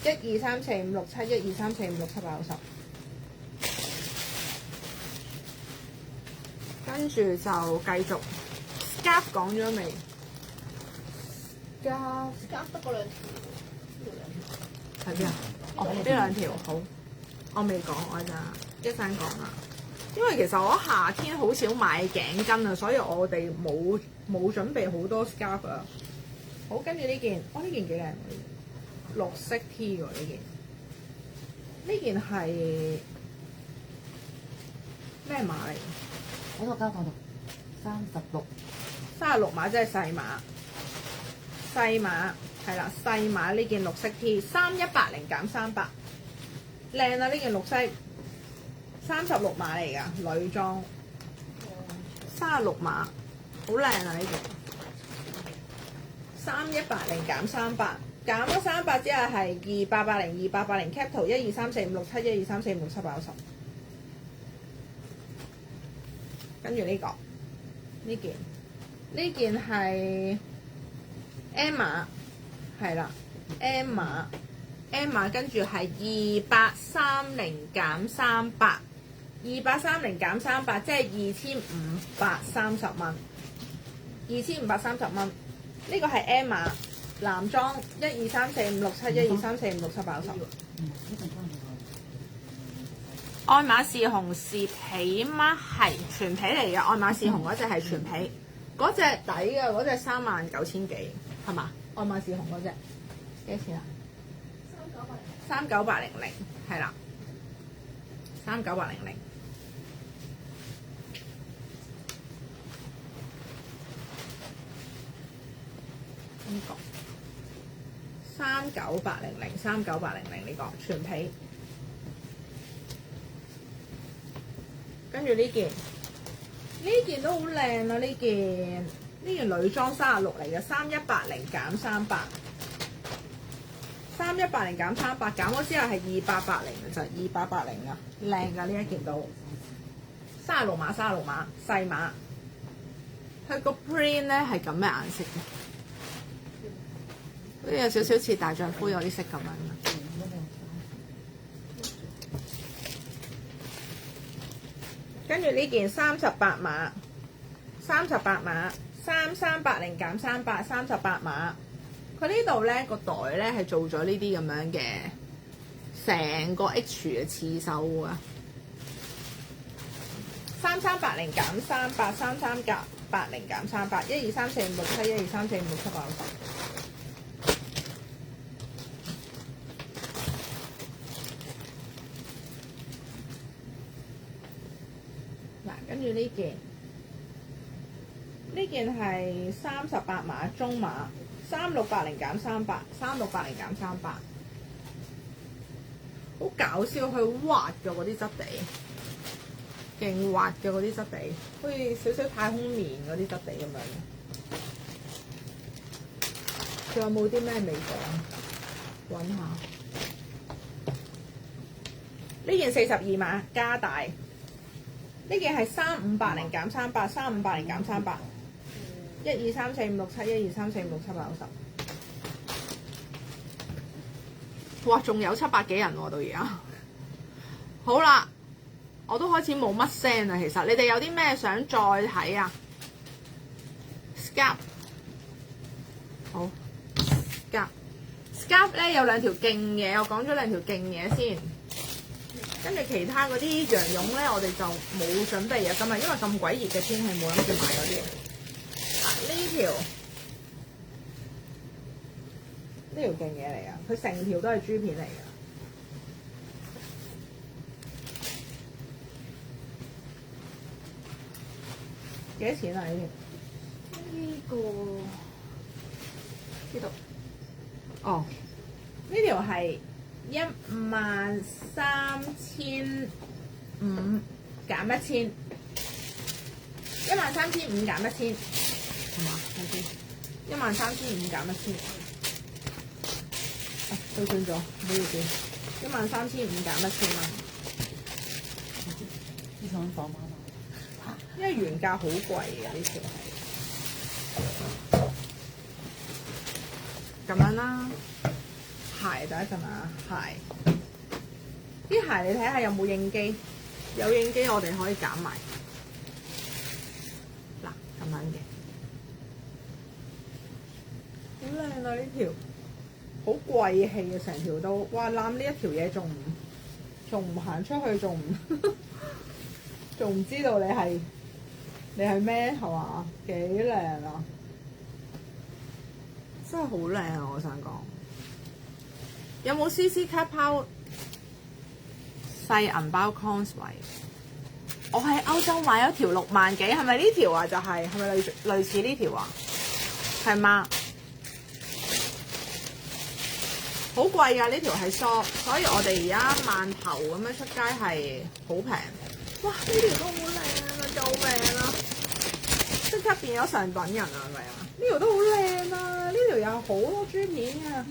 1 2 3 4 5 6 7 1 2 3 4 5 6 7 8 9 10。跟住就繼續 scarf 講咗未 Scarf 得嗰兩條，喺邊啊？哦，呢兩條好，我未講，我一陣講啦。因為其實我夏天好少買頸巾啊，所以我哋冇準備好多 scarf 啊。好，跟住呢件，呢件幾靚喎，綠色 T 喎呢件。呢件係咩碼嚟？喺個膠袋度36碼，即係細碼。細碼係啦，細碼呢件綠色 T， 3180減300，靚啊！呢件綠色36碼嚟㗎，女裝36碼，好靚啊！呢件3180減300，減咗300之後係2880 cap 圖1 2 3 4 5 6 7 1 2 3 4 5 6 7 8 9 10。跟住呢個呢件係 M 碼，係啦 M 碼，跟住係2830減300，2830減300即係2530蚊，2530蚊。呢個係 M 碼男裝1 2 3 4 5 6 7 1 2 3 4 5 6 7 8 9 10。愛馬仕紅是皮嗎？係全皮嚟嘅，愛馬仕紅嗰隻係全皮，嗰隻抵嘅，嗰隻39000幾係嘛？愛馬仕紅嗰隻幾多錢啊？39800係啦，39800。呢個39800呢個全皮。跟住呢件都好靚啊！呢件女裝36嚟嘅，3180減300，3180減300，減咗之後係2880嘅就2880啊，靚㗎呢一件都36碼細碼，佢個 print 咧係咁嘅顏色嘅，好似有少少似大丈夫有啲色咁樣。跟住呢件38碼，3380減300，38碼。佢呢度咧個袋咧係做咗呢啲咁樣嘅，成個 H 嘅刺繡啊。3380減300，3380減300，1 2 3 4 5 6 7 1 2 3 4 5 6 7 8 9 10。跟住呢件係38碼中碼，3680減300，3680減300，好搞笑，佢滑嘅嗰啲質地，勁滑嘅嗰啲質地，好似少少太空棉嗰啲質地咁樣。仲有冇啲咩未講？揾下呢件42碼加大。呢件係3580減300，3580減300，1 2 3 4 5 6 7 1 2 3 4 5 6 7 8 9 10。哇！仲有700幾人喎，到而家。好啦，我都開始冇乜聲啦。其實你哋有啲咩想再睇啊 ？Scarf 好 Scarf 咧有兩條勁嘢，我講咗兩條勁嘢先。跟住其他嗰啲羊絨咧，我哋就冇準備啊，今日因為咁鬼熱嘅天氣，冇諗住買嗰啲。呢條勁嘢嚟啊！佢成條都係珠片嚟㗎。幾多錢啊？呢度。哦，呢條係13500減1000，13500減1000，係嘛？睇先，13500減1000，對準咗，唔好意思，13500減1000蚊。呢種房碼因為原價好貴嘅呢條係咁樣啦。鞋，等一陣啊，鞋。啲鞋你睇下有冇應機，有應機我哋可以揀埋。嗱咁樣嘅，好靚啊！呢條好貴氣啊，成條都，哇！攬呢一條嘢仲唔行出去，仲唔知道你係咩係嘛？幾靚啊！真係好靚啊！我想講，有冇 CC 卡拋細銀包 cons 位？我喺歐洲買咗條6萬幾，係咪呢條啊？就係咪類似呢條啊？係嘛？好貴㗎，呢條係 short，所以我哋而家萬頭咁樣出街係好平。哇！呢條都好靚啊！救命啊！即刻變咗上品人啊！係咪啊？呢條都好靚啊！呢條有好多珠片啊！